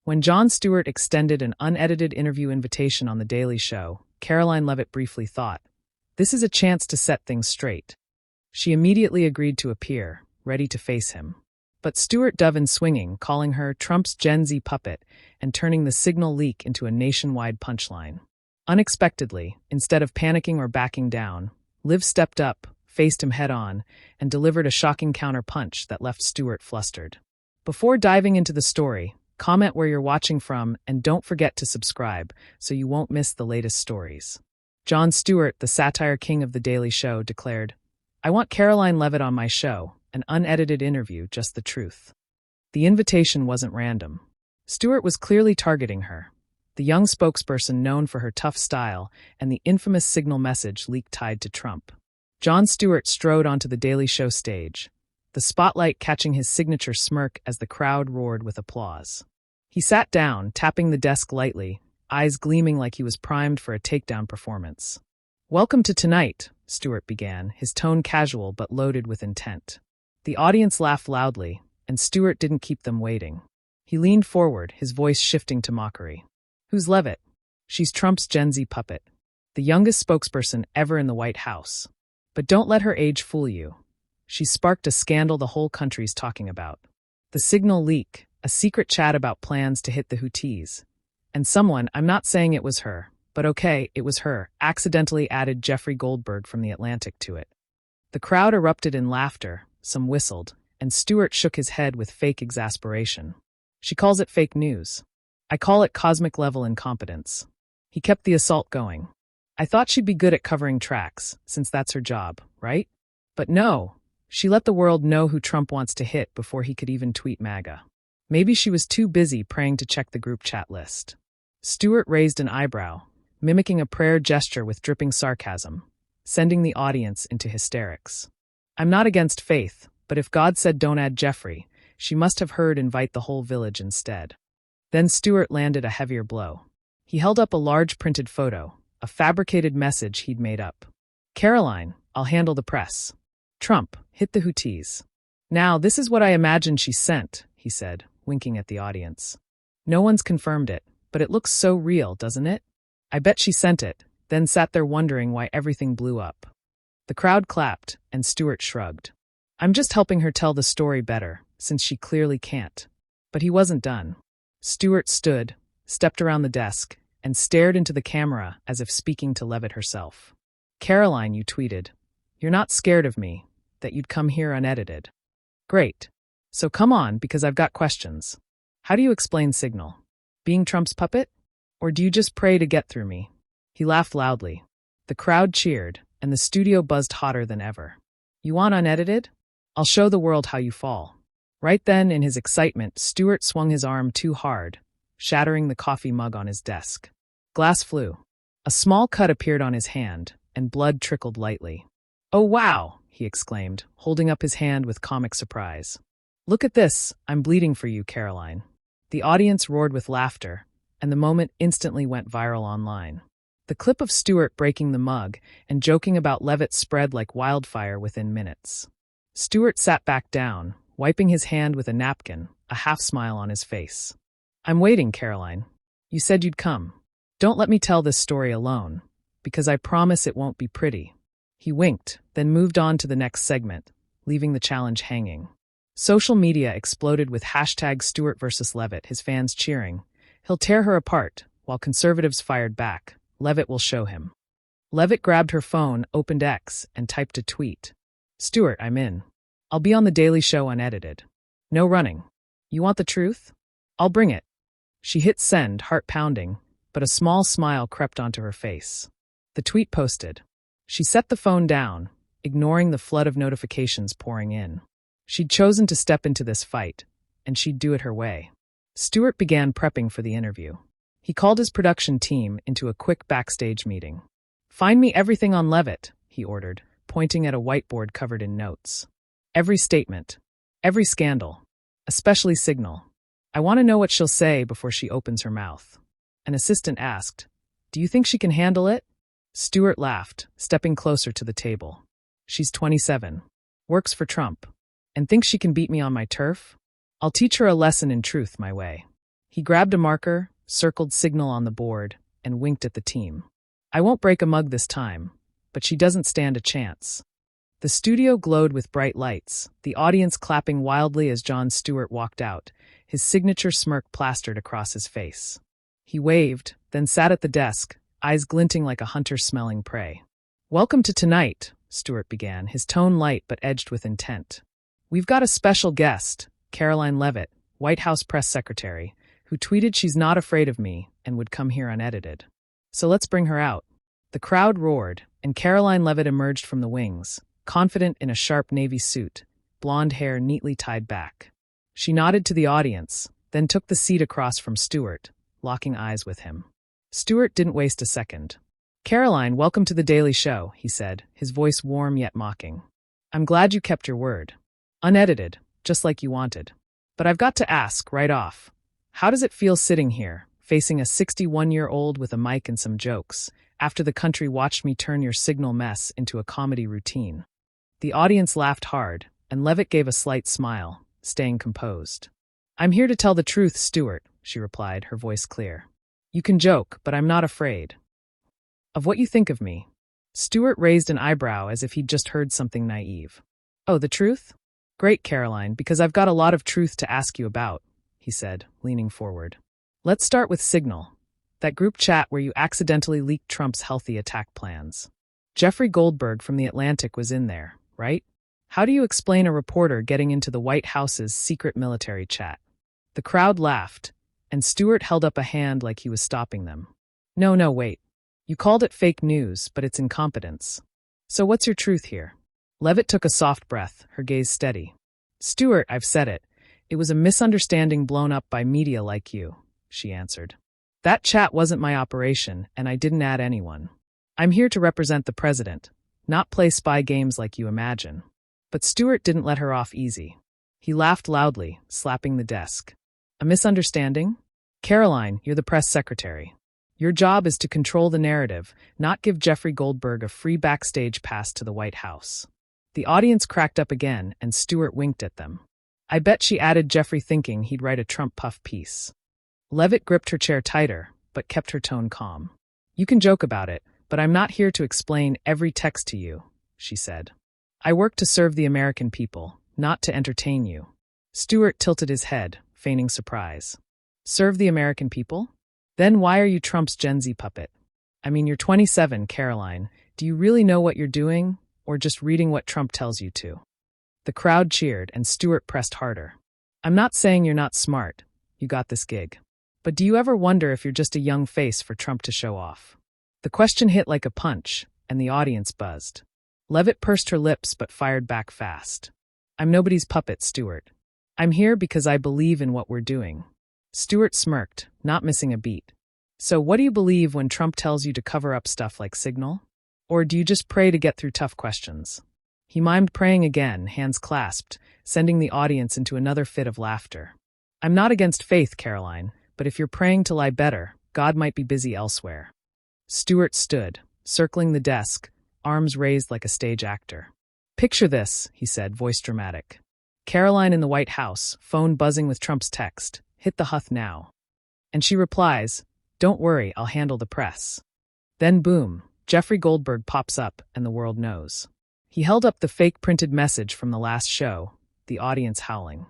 When Jon Stewart extended an unedited interview invitation on The Daily Show, Karoline Leavitt briefly thought, "This is a chance to set things straight." She immediately agreed to appear, ready to face him. But Stewart dove in swinging, calling her Trump's Gen Z puppet and turning the signal leak into a nationwide punchline. Unexpectedly, instead of panicking or backing down, Liv stepped up, faced him head-on, and delivered a shocking counter-punch that left Stewart flustered. Before diving into the story, comment where you're watching from and don't forget to subscribe so you won't miss the latest stories. Jon Stewart, the satire king of The Daily Show, declared, "I want Karoline Leavitt on my show, an unedited interview, just the truth." The invitation wasn't random. Stewart was clearly targeting her, the young spokesperson known for her tough style and the infamous signal message leak tied to Trump. Jon Stewart strode onto The Daily Show stage, the spotlight catching his signature smirk as the crowd roared with applause. He sat down, tapping the desk lightly, eyes gleaming like he was primed for a takedown performance. "Welcome to tonight," Stewart began, his tone casual but loaded with intent. The audience laughed loudly, and Stewart didn't keep them waiting. He leaned forward, his voice shifting to mockery. "Who's Leavitt? She's Trump's Gen Z puppet, the youngest spokesperson ever in the White House. But don't let her age fool you. She's sparked a scandal the whole country's talking about. The signal leak, a secret chat about plans to hit the Houthis. And someone, I'm not saying it was her, but okay, it was her, accidentally added Jeffrey Goldberg from The Atlantic to it." The crowd erupted in laughter, some whistled, and Stewart shook his head with fake exasperation. "She calls it fake news. I call it cosmic-level incompetence." He kept the assault going. "I thought she'd be good at covering tracks, since that's her job, right? But no, she let the world know who Trump wants to hit before he could even tweet MAGA. Maybe she was too busy praying to check the group chat list." Stewart raised an eyebrow, mimicking a prayer gesture with dripping sarcasm, sending the audience into hysterics. "I'm not against faith, but if God said don't add Jeffrey, she must have heard invite the whole village instead." Then Stewart landed a heavier blow. He held up a large printed photo, a fabricated message he'd made up. "Karoline, I'll handle the press. Trump, hit the Houthis." "Now, this is what I imagined she sent," he said, winking at the audience. "No one's confirmed it, but it looks so real, doesn't it? I bet she sent it, then sat there wondering why everything blew up." The crowd clapped, and Stewart shrugged. "I'm just helping her tell the story better, since she clearly can't." But he wasn't done. Stewart stood, stepped around the desk, and stared into the camera as if speaking to Leavitt herself. "Karoline, you tweeted, you're not scared of me, that you'd come here unedited. Great. So come on, because I've got questions. How do you explain Signal? Being Trump's puppet? Or do you just pray to get through me?" He laughed loudly. The crowd cheered, and the studio buzzed hotter than ever. "You want unedited? I'll show the world how you fall." Right then, in his excitement, Stewart swung his arm too hard, shattering the coffee mug on his desk. Glass flew. A small cut appeared on his hand, and blood trickled lightly. "Oh wow!" he exclaimed, holding up his hand with comic surprise. "Look at this, I'm bleeding for you, Karoline." The audience roared with laughter, and the moment instantly went viral online. The clip of Stewart breaking the mug and joking about Leavitt spread like wildfire within minutes. Stewart sat back down, wiping his hand with a napkin, a half-smile on his face. "I'm waiting, Karoline. You said you'd come. Don't let me tell this story alone, because I promise it won't be pretty." He winked, then moved on to the next segment, leaving the challenge hanging. Social media exploded with hashtag Stewart versus Leavitt, his fans cheering. "He'll tear her apart," while conservatives fired back. "Leavitt will show him." Leavitt grabbed her phone, opened X, and typed a tweet. "Stewart, I'm in. I'll be on The Daily Show unedited. No running. You want the truth? I'll bring it." She hit send, heart pounding, but a small smile crept onto her face. The tweet posted. She set the phone down, ignoring the flood of notifications pouring in. She'd chosen to step into this fight, and she'd do it her way. Stewart began prepping for the interview. He called his production team into a quick backstage meeting. "Find me everything on Leavitt," he ordered, pointing at a whiteboard covered in notes. "Every statement. Every scandal. Especially Signal. I want to know what she'll say before she opens her mouth." An assistant asked, "Do you think she can handle it?" Stewart laughed, stepping closer to the table. "She's 27, works for Trump, and thinks she can beat me on my turf? I'll teach her a lesson in truth my way." He grabbed a marker, circled signal on the board, and winked at the team. I won't break a mug this time, but she doesn't stand a chance. The studio glowed with bright lights, the audience clapping wildly as Jon Stewart walked out, his signature smirk plastered across his face. He waved, then sat at the desk, eyes glinting like a hunter smelling prey. "Welcome to tonight," Stewart began, his tone light but edged with intent. "We've got a special guest, Karoline Leavitt, White House press secretary, who tweeted she's not afraid of me and would come here unedited. So let's bring her out." The crowd roared, and Karoline Leavitt emerged from the wings, confident in a sharp navy suit, blonde hair neatly tied back. She nodded to the audience, then took the seat across from Stewart, locking eyes with him. Stewart didn't waste a second. "Karoline, welcome to The Daily Show," he said, his voice warm yet mocking. "I'm glad you kept your word. Unedited, just like you wanted. But I've got to ask, right off, how does it feel sitting here, facing a 61-year-old with a mic and some jokes, after the country watched me turn your signal mess into a comedy routine?" The audience laughed hard, and Leavitt gave a slight smile, staying composed. "I'm here to tell the truth, Stewart," she replied, her voice clear. "You can joke, but I'm not afraid of what you think of me." Stewart raised an eyebrow as if he'd just heard something naive. "Oh, the truth? Great, Karoline, because I've got a lot of truth to ask you about," he said, leaning forward. "Let's start with Signal, that group chat where you accidentally leaked Trump's healthy attack plans. Jeffrey Goldberg from The Atlantic was in there, right? How do you explain a reporter getting into the White House's secret military chat?" The crowd laughed, and Stewart held up a hand like he was stopping them. No, wait. You called it fake news, but it's incompetence. So what's your truth here?" Leavitt took a soft breath, her gaze steady. "Stewart, I've said it. It was a misunderstanding blown up by media like you," she answered. "That chat wasn't my operation, and I didn't add anyone. I'm here to represent the president, not play spy games like you imagine." But Stewart didn't let her off easy. He laughed loudly, slapping the desk. "A misunderstanding? Karoline, you're the press secretary. Your job is to control the narrative, not give Jeffrey Goldberg a free backstage pass to the White House." The audience cracked up again, and Stewart winked at them. "I bet she added Jeffrey thinking he'd write a Trump puff piece." Leavitt gripped her chair tighter, but kept her tone calm. "You can joke about it, but I'm not here to explain every text to you," she said. "I work to serve the American people, not to entertain you." Stewart tilted his head, feigning surprise. "Serve the American people? Then why are you Trump's Gen Z puppet? I mean, you're 27, Karoline. Do you really know what you're doing, or just reading what Trump tells you to?" The crowd cheered, and Stewart pressed harder. "I'm not saying you're not smart. You got this gig. But do you ever wonder if you're just a young face for Trump to show off?" The question hit like a punch, and the audience buzzed. Leavitt pursed her lips but fired back fast. "I'm nobody's puppet, Stewart. I'm here because I believe in what we're doing." Stewart smirked, not missing a beat. "So what do you believe when Trump tells you to cover up stuff like Signal? Or do you just pray to get through tough questions?" He mimed praying again, hands clasped, sending the audience into another fit of laughter. "I'm not against faith, Karoline, but if you're praying to lie better, God might be busy elsewhere." Stewart stood, circling the desk, arms raised like a stage actor. "Picture this," he said, voice dramatic. "Karoline in the White House, phone buzzing with Trump's text, 'Hit the Huth now.' And she replies, 'Don't worry, I'll handle the press.' Then boom, Jeffrey Goldberg pops up and the world knows." He held up the fake printed message from the last show, the audience howling.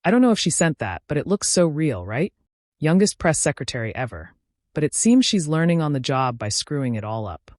"I don't know if she sent that, but it looks so real, right? Youngest press secretary ever. But it seems she's learning on the job by screwing it all up."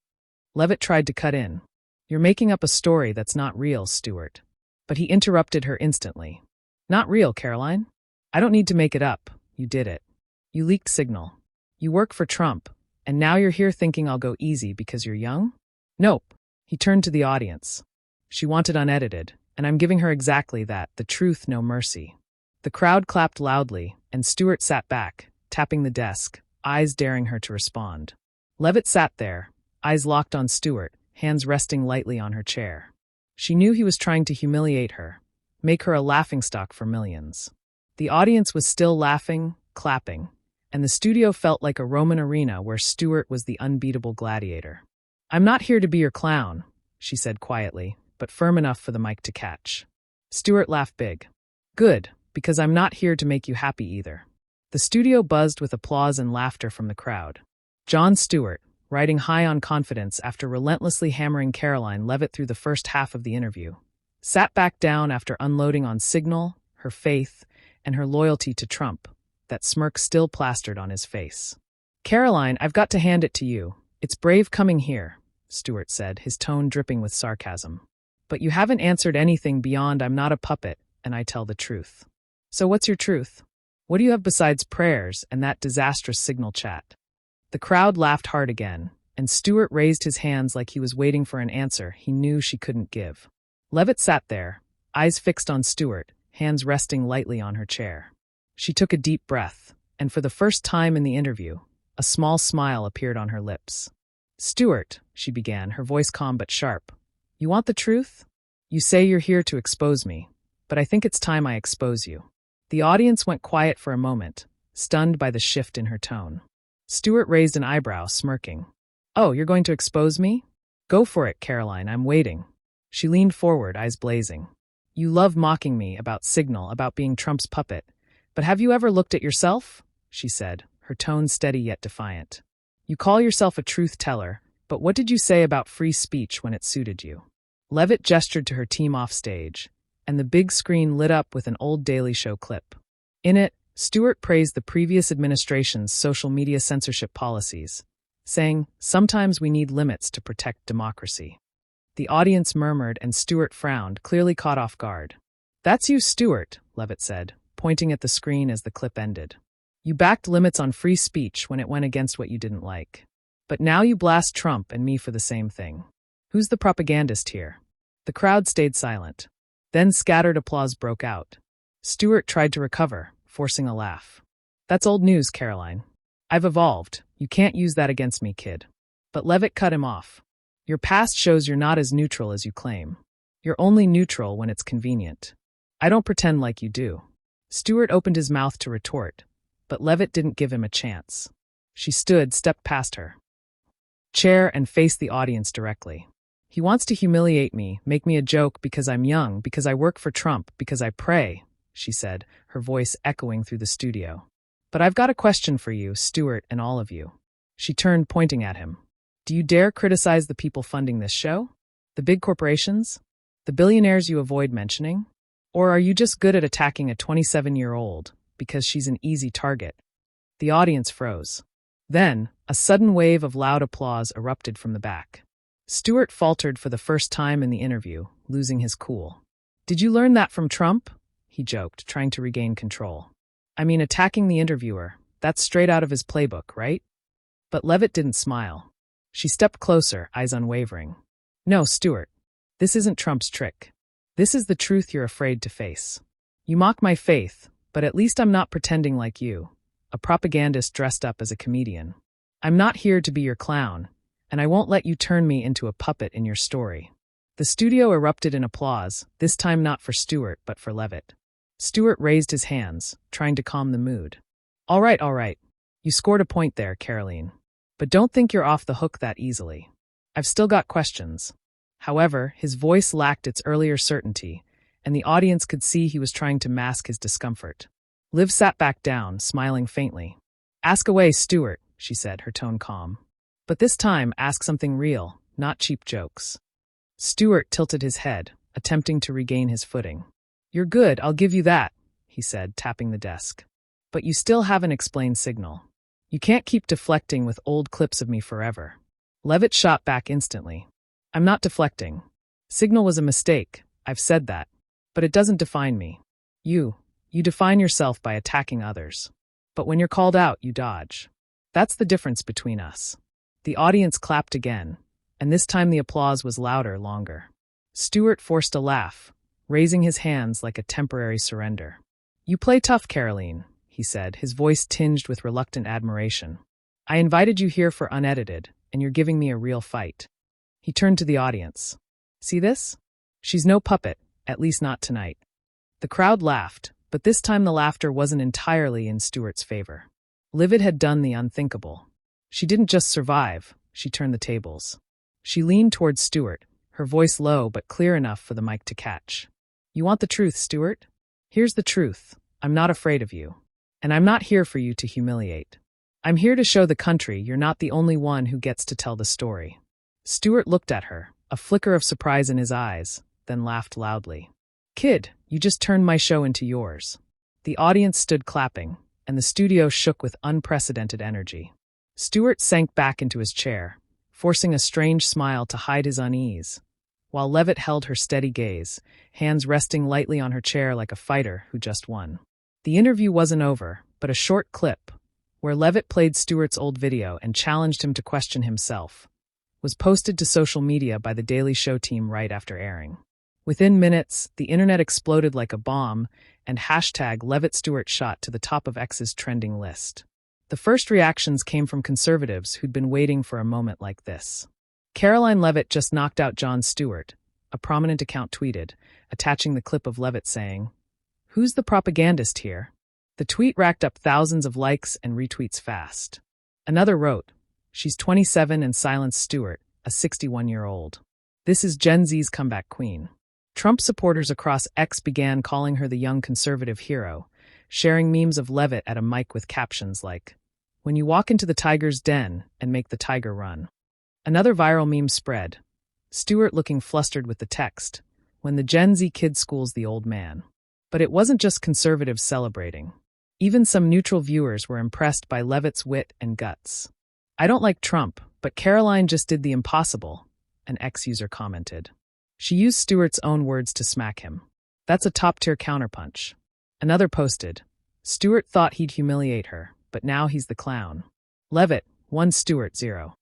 Leavitt tried to cut in. "You're making up a story that's not real, Stewart." But he interrupted her instantly. "Not real, Karoline? I don't need to make it up. You did it. You leaked Signal. You work for Trump, and now you're here thinking I'll go easy because you're young? Nope." He turned to the audience. "She wanted unedited, and I'm giving her exactly that, the truth, no mercy." The crowd clapped loudly, and Stewart sat back, tapping the desk, eyes daring her to respond. Leavitt sat there, eyes locked on Stewart, hands resting lightly on her chair. She knew he was trying to humiliate her, make her a laughingstock for millions. The audience was still laughing, clapping, and the studio felt like a Roman arena where Stewart was the unbeatable gladiator. "I'm not here to be your clown," she said quietly, but firm enough for the mic to catch. Stewart laughed big. "Good, because I'm not here to make you happy either." The studio buzzed with applause and laughter from the crowd. Jon Stewart, riding high on confidence after relentlessly hammering Karoline Leavitt through the first half of the interview, sat back down after unloading on Signal, her faith, and her loyalty to Trump, that smirk still plastered on his face. "Karoline, I've got to hand it to you. It's brave coming here," Stewart said, his tone dripping with sarcasm. "But you haven't answered anything beyond 'I'm not a puppet, and I tell the truth.' So what's your truth? What do you have besides prayers and that disastrous Signal chat?" The crowd laughed hard again, and Stewart raised his hands like he was waiting for an answer he knew she couldn't give. Leavitt sat there, eyes fixed on Stewart, hands resting lightly on her chair. She took a deep breath, and for the first time in the interview, a small smile appeared on her lips. "Stewart," she began, her voice calm but sharp, "you want the truth? You say you're here to expose me, but I think it's time I expose you." The audience went quiet for a moment, stunned by the shift in her tone. Stewart raised an eyebrow, smirking. "Oh, you're going to expose me? Go for it, Karoline, I'm waiting." She leaned forward, eyes blazing. "You love mocking me about Signal, about being Trump's puppet, but have you ever looked at yourself?" she said, her tone steady yet defiant. "You call yourself a truth teller, but what did you say about free speech when it suited you?" Leavitt gestured to her team off stage, and the big screen lit up with an old Daily Show clip. In it, Stewart praised the previous administration's social media censorship policies, saying, "Sometimes we need limits to protect democracy." The audience murmured and Stewart frowned, clearly caught off guard. "That's you, Stewart," Leavitt said, pointing at the screen as the clip ended. "You backed limits on free speech when it went against what you didn't like. But now you blast Trump and me for the same thing. Who's the propagandist here?" The crowd stayed silent. Then scattered applause broke out. Stewart tried to recover, forcing a laugh. "That's old news, Karoline. I've evolved. You can't use that against me, kid." But Leavitt cut him off. "Your past shows you're not as neutral as you claim. You're only neutral when it's convenient. I don't pretend like you do." Stewart opened his mouth to retort, but Leavitt didn't give him a chance. She stood, stepped past her chair, and faced the audience directly. "He wants to humiliate me, make me a joke because I'm young, because I work for Trump, because I pray," she said, her voice echoing through the studio. "But I've got a question for you, Stewart, and all of you." She turned, pointing at him. "Do you dare criticize the people funding this show? The big corporations? The billionaires you avoid mentioning? Or are you just good at attacking a 27-year-old because she's an easy target?" The audience froze. Then, a sudden wave of loud applause erupted from the back. Stewart faltered for the first time in the interview, losing his cool. "Did you learn that from Trump?" he joked, trying to regain control. "I mean, attacking the interviewer, that's straight out of his playbook, right?" But Leavitt didn't smile. She stepped closer, eyes unwavering. "No, Stewart. This isn't Trump's trick. This is the truth you're afraid to face. You mock my faith, but at least I'm not pretending like you, a propagandist dressed up as a comedian. I'm not here to be your clown, and I won't let you turn me into a puppet in your story." The studio erupted in applause, this time not for Stewart but for Leavitt. Stewart raised his hands, trying to calm the mood. All right. You scored a point there, Karoline. But don't think you're off the hook that easily. I've still got questions." However, his voice lacked its earlier certainty, and the audience could see he was trying to mask his discomfort. Liv sat back down, smiling faintly. "Ask away, Stewart," she said, her tone calm. "But this time, ask something real, not cheap jokes." Stewart tilted his head, attempting to regain his footing. "You're good, I'll give you that," he said, tapping the desk. "But you still haven't explained Signal. You can't keep deflecting with old clips of me forever." Leavitt shot back instantly. "I'm not deflecting. Signal was a mistake, I've said that. But it doesn't define me. You define yourself by attacking others. But when you're called out, you dodge. That's the difference between us." The audience clapped again, and this time the applause was louder, longer. Stewart forced a laugh, raising his hands like a temporary surrender. "You play tough, Karoline," he said, his voice tinged with reluctant admiration. "I invited you here for unedited, and you're giving me a real fight." He turned to the audience. "See this? She's no puppet, at least not tonight." The crowd laughed, but this time the laughter wasn't entirely in Stewart's favor. Leavitt had done the unthinkable. She didn't just survive, she turned the tables. She leaned towards Stewart, her voice low but clear enough for the mic to catch. "You want the truth, Stewart? Here's the truth. I'm not afraid of you. And I'm not here for you to humiliate. I'm here to show the country you're not the only one who gets to tell the story. Stewart looked at her, a flicker of surprise in his eyes, then laughed loudly. Kid, you just turned my show into yours. The audience stood clapping, and the studio shook with unprecedented energy. Stewart sank back into his chair, forcing a strange smile to hide his unease, while Leavitt held her steady gaze, hands resting lightly on her chair like a fighter who just won. The interview wasn't over, but a short clip, where Leavitt played Stewart's old video and challenged him to question himself, was posted to social media by the Daily Show team right after airing. Within minutes, the internet exploded like a bomb, and #LeavittStewart shot to the top of X's trending list. The first reactions came from conservatives who'd been waiting for a moment like this. Karoline Leavitt just knocked out Jon Stewart, a prominent account tweeted, attaching the clip of Leavitt saying, "Who's the propagandist here?" The tweet racked up thousands of likes and retweets fast. Another wrote, "She's 27 and silenced Stewart, a 61-year-old. This is Gen Z's comeback queen." Trump supporters across X began calling her the young conservative hero, sharing memes of Leavitt at a mic with captions like, "When you walk into the tiger's den and make the tiger run." Another viral meme spread, Stewart looking flustered with the text, "When the Gen Z kid schools the old man." But it wasn't just conservatives celebrating. Even some neutral viewers were impressed by Leavitt's wit and guts. "I don't like Trump, but Karoline just did the impossible," an X user commented. She used Stewart's own words to smack him. "That's a top-tier counterpunch." Another posted, "Stewart thought he'd humiliate her, but now he's the clown." Leavitt, 1 Stewart 0.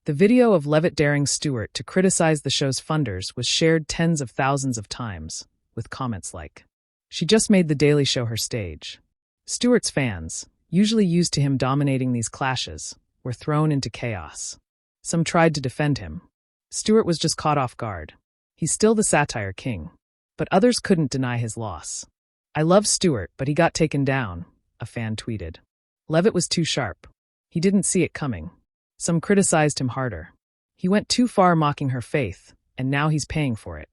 The video of Leavitt daring Stewart to criticize the show's funders was shared tens of thousands of times, with comments like, "She just made The Daily Show her stage." Stewart's fans, usually used to him dominating these clashes, were thrown into chaos. Some tried to defend him. Stewart was just caught off guard. He's still the satire king. But others couldn't deny his loss. "I love Stewart, but he got taken down," a fan tweeted. Leavitt was too sharp. He didn't see it coming. Some criticized him harder. He went too far mocking her faith, and now he's paying for it.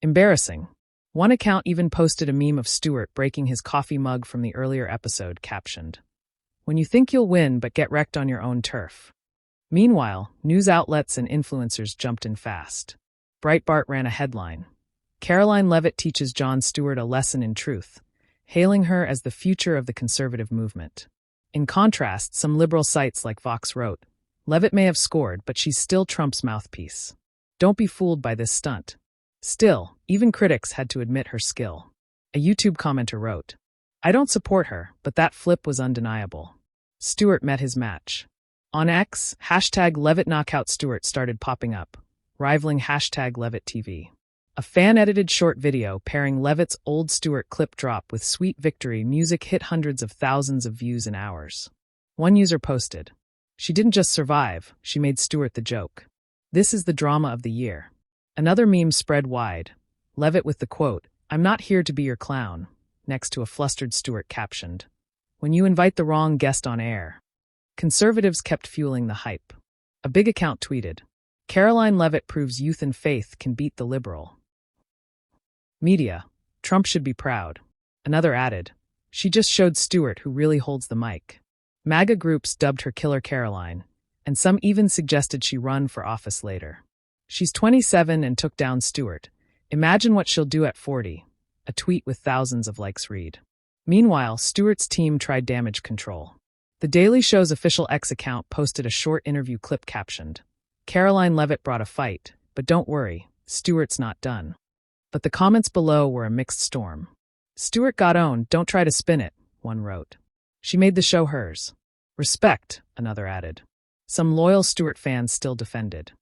Embarrassing. One account even posted a meme of Stewart breaking his coffee mug from the earlier episode, captioned, "When you think you'll win but get wrecked on your own turf." Meanwhile, news outlets and influencers jumped in fast. Breitbart ran a headline, "Karoline Leavitt teaches Jon Stewart a lesson in truth," hailing her as the future of the conservative movement. In contrast, some liberal sites like Vox wrote, "Leavitt may have scored, but she's still Trump's mouthpiece. Don't be fooled by this stunt." Still, even critics had to admit her skill. A YouTube commenter wrote, "I don't support her, but that flip was undeniable." Stewart met his match. On X, #LeavittKnockoutStewart started popping up, rivaling #LeavittTV. A fan-edited short video pairing Leavitt's old Stewart clip drop with Sweet Victory music hit hundreds of thousands of views in hours. One user posted, "She didn't just survive, she made Stewart the joke. This is the drama of the year." Another meme spread wide, Leavitt with the quote, "I'm not here to be your clown," next to a flustered Stewart captioned, "When you invite the wrong guest on air." Conservatives kept fueling the hype. A big account tweeted, "Karoline Leavitt proves youth and faith can beat the liberal." Media, "Trump should be proud." Another added, "She just showed Stewart who really holds the mic." MAGA groups dubbed her Killer Karoline, and some even suggested she run for office later. "She's 27 and took down Stewart. Imagine what she'll do at 40, a tweet with thousands of likes read. Meanwhile, Stewart's team tried damage control. The Daily Show's official X account posted a short interview clip captioned, "Karoline Leavitt brought a fight, but don't worry, Stewart's not done." But the comments below were a mixed storm. "Stewart got owned, don't try to spin it," one wrote. "She made the show hers." "Respect," another added. Some loyal Stewart fans still defended.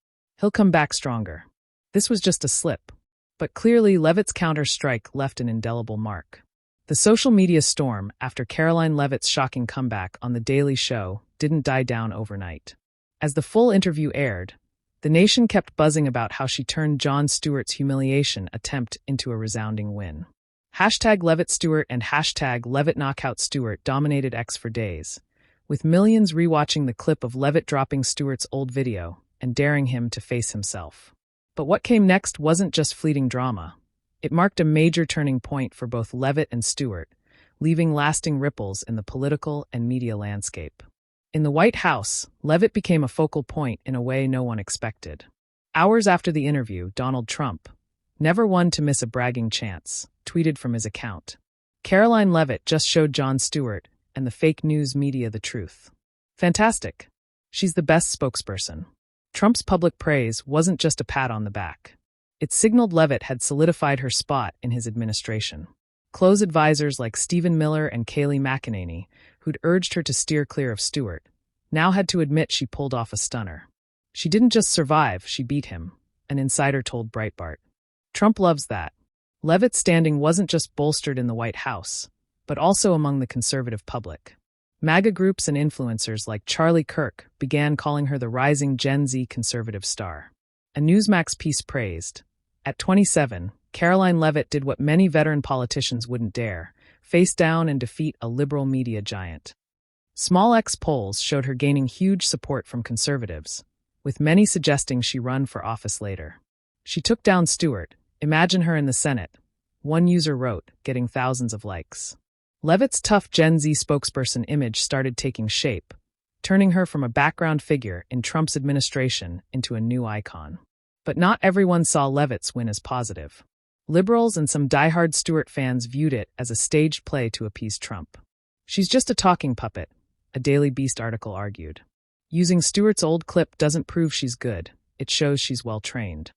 "He'll come back stronger. This was just a slip." But clearly, Leavitt's counter-strike left an indelible mark. The social media storm after Karoline Leavitt's shocking comeback on The Daily Show didn't die down overnight. As the full interview aired, the nation kept buzzing about how she turned Jon Stewart's humiliation attempt into a resounding win. #LeavittStewart and #LeavittKnockoutStewart dominated X for days, with millions rewatching the clip of Leavitt dropping Stewart's old video and daring him to face himself. But what came next wasn't just fleeting drama. It marked a major turning point for both Leavitt and Stewart, leaving lasting ripples in the political and media landscape. In the White House, Leavitt became a focal point in a way no one expected. Hours after the interview, Donald Trump, never one to miss a bragging chance, tweeted from his account, "Karoline Leavitt just showed Jon Stewart and the fake news media the truth. Fantastic. She's the best spokesperson." Trump's public praise wasn't just a pat on the back. It signaled Leavitt had solidified her spot in his administration. Close advisors like Stephen Miller and Kayleigh McEnany, who'd urged her to steer clear of Stewart, now had to admit she pulled off a stunner. She didn't just survive, she beat him, an insider told Breitbart. Trump loves that. Leavitt's standing wasn't just bolstered in the White House, but also among the conservative public. MAGA groups and influencers like Charlie Kirk began calling her the rising Gen Z conservative star. A Newsmax piece praised, "At 27, Karoline Leavitt did what many veteran politicians wouldn't dare, face down and defeat a liberal media giant." Small X polls showed her gaining huge support from conservatives, with many suggesting she run for office later. She took down Stewart, imagine her in the Senate, one user wrote, getting thousands of likes. Leavitt's tough Gen Z spokesperson image started taking shape, turning her from a background figure in Trump's administration into a new icon. But not everyone saw Leavitt's win as positive. Liberals and some diehard Stewart fans viewed it as a staged play to appease Trump. "She's just a talking puppet," a Daily Beast article argued. "Using Stewart's old clip doesn't prove she's good, it shows she's well-trained."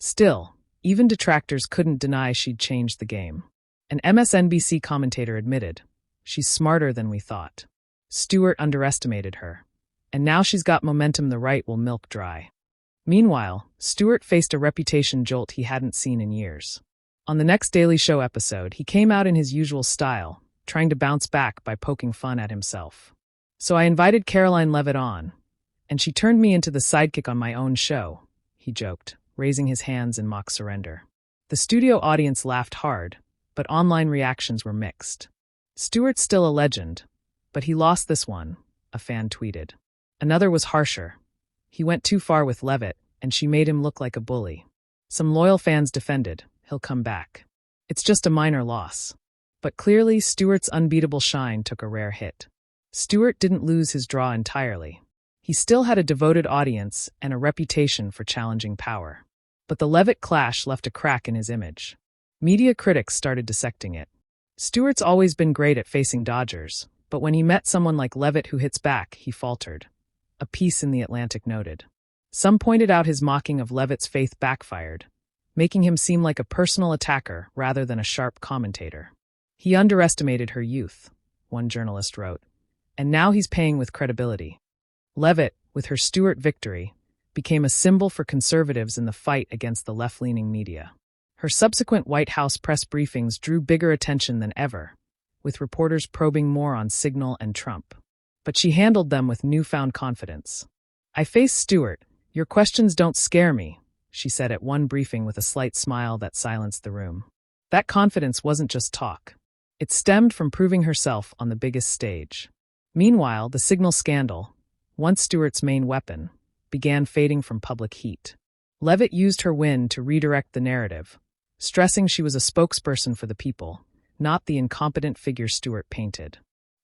Still, even detractors couldn't deny she'd changed the game. An MSNBC commentator admitted, "She's smarter than we thought. Stewart underestimated her. And now she's got momentum the right will milk dry." Meanwhile, Stewart faced a reputation jolt he hadn't seen in years. On the next Daily Show episode, he came out in his usual style, trying to bounce back by poking fun at himself. "So I invited Karoline Leavitt on, and she turned me into the sidekick on my own show," he joked, raising his hands in mock surrender. The studio audience laughed hard, but online reactions were mixed. "Stewart's still a legend, but he lost this one," a fan tweeted. Another was harsher. "He went too far with Leavitt, and she made him look like a bully." Some loyal fans defended, "He'll come back. It's just a minor loss." But clearly, Stewart's unbeatable shine took a rare hit. Stewart didn't lose his draw entirely. He still had a devoted audience and a reputation for challenging power. But the Leavitt clash left a crack in his image. Media critics started dissecting it. Stewart's always been great at facing dodgers, but when he met someone like Leavitt who hits back, he faltered. A piece in The Atlantic noted. Some pointed out his mocking of Leavitt's faith backfired, making him seem like a personal attacker rather than a sharp commentator. "He underestimated her youth," one journalist wrote, "and now he's paying with credibility." Leavitt, with her Stewart victory, became a symbol for conservatives in the fight against the left-leaning media. Her subsequent White House press briefings drew bigger attention than ever, with reporters probing more on Signal and Trump. But she handled them with newfound confidence. "I face Stewart. Your questions don't scare me," she said at one briefing with a slight smile that silenced the room. That confidence wasn't just talk. It stemmed from proving herself on the biggest stage. Meanwhile, the Signal scandal, once Stewart's main weapon, began fading from public heat. Leavitt used her win to redirect the narrative, stressing she was a spokesperson for the people, not the incompetent figure Stewart painted.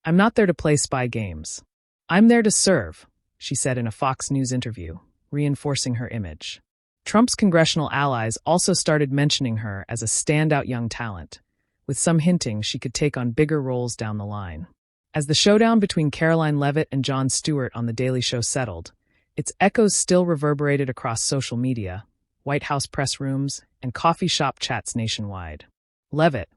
"I'm not there to play spy games. I'm there to serve," she said in a Fox News interview, reinforcing her image. Trump's congressional allies also started mentioning her as a standout young talent, with some hinting she could take on bigger roles down the line. As the showdown between Karoline Leavitt and Jon Stewart on The Daily Show settled, its echoes still reverberated across social media, White House press rooms, and coffee shop chats nationwide. Leavitt,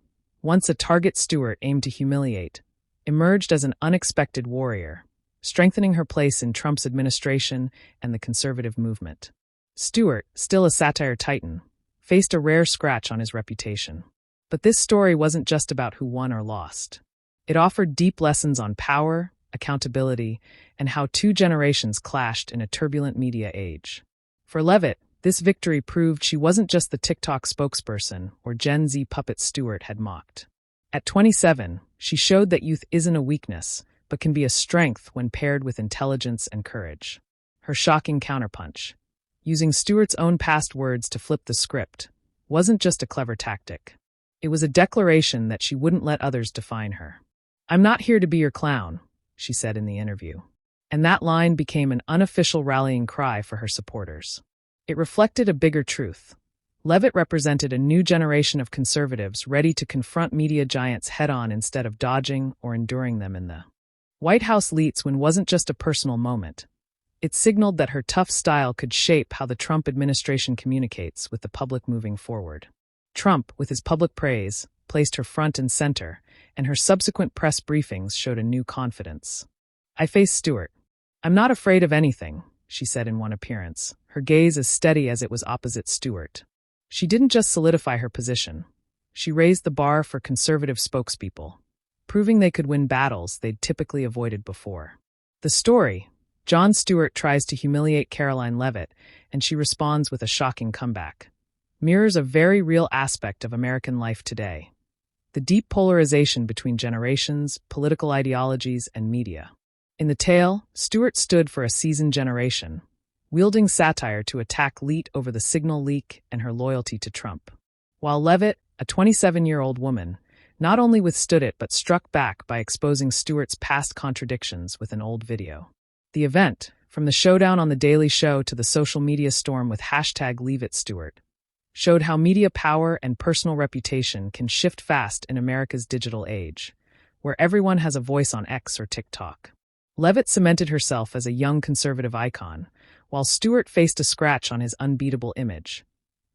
once a target Stewart aimed to humiliate, emerged as an unexpected warrior, strengthening her place in Trump's administration and the conservative movement. Stewart, still a satire titan, faced a rare scratch on his reputation. But this story wasn't just about who won or lost. It offered deep lessons on power, accountability, and how two generations clashed in a turbulent media age. For Leavitt, this victory proved she wasn't just the TikTok spokesperson or Gen Z puppet Stewart had mocked. At 27, she showed that youth isn't a weakness, but can be a strength when paired with intelligence and courage. Her shocking counterpunch, using Stewart's own past words to flip the script, wasn't just a clever tactic. It was a declaration that she wouldn't let others define her. "I'm not here to be your clown," she said in the interview. And that line became an unofficial rallying cry for her supporters. It reflected a bigger truth. Leavitt represented a new generation of conservatives ready to confront media giants head-on instead of dodging or enduring them in the White House leets when wasn't just a personal moment. It signaled that her tough style could shape how the Trump administration communicates with the public moving forward. Trump, with his public praise, placed her front and center, and her subsequent press briefings showed a new confidence. "I face Stewart. I'm not afraid of anything," she said in one appearance, her gaze as steady as it was opposite Stewart. She didn't just solidify her position. She raised the bar for conservative spokespeople, proving they could win battles they'd typically avoided before. The story: Jon Stewart tries to humiliate Karoline Leavitt, and she responds with a shocking comeback, mirrors a very real aspect of American life today: the deep polarization between generations, political ideologies, and media. In the tale, Stewart stood for a seasoned generation, wielding satire to attack Leavitt over the signal leak and her loyalty to Trump. While Leavitt, a 27-year-old woman, not only withstood it but struck back by exposing Stewart's past contradictions with an old video. The event, from the showdown on The Daily Show to the social media storm with #LeaveItStewart, showed how media power and personal reputation can shift fast in America's digital age, where everyone has a voice on X or TikTok. Leavitt cemented herself as a young conservative icon, while Stewart faced a scratch on his unbeatable image,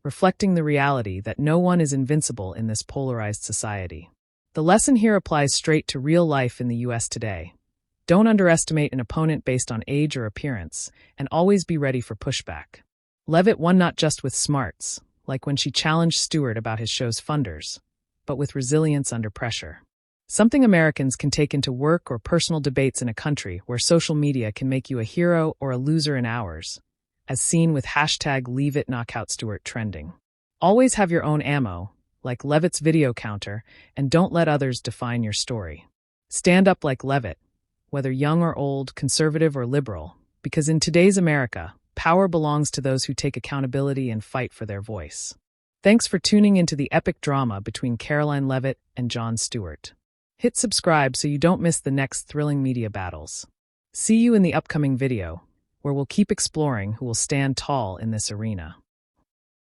reflecting the reality that no one is invincible in this polarized society. The lesson here applies straight to real life in the U.S. today. Don't underestimate an opponent based on age or appearance, and always be ready for pushback. Leavitt won not just with smarts, like when she challenged Stewart about his show's funders, but with resilience under pressure. Something Americans can take into work or personal debates in a country where social media can make you a hero or a loser in hours, as seen with #LeaveItKnockoutStewart trending. Always have your own ammo, like Leavitt's video counter, and don't let others define your story. Stand up like Leavitt, whether young or old, conservative or liberal, because in today's America, power belongs to those who take accountability and fight for their voice. Thanks for tuning into the epic drama between Karoline Leavitt and Jon Stewart. Hit subscribe so you don't miss the next thrilling media battles. See you in the upcoming video, where we'll keep exploring who will stand tall in this arena.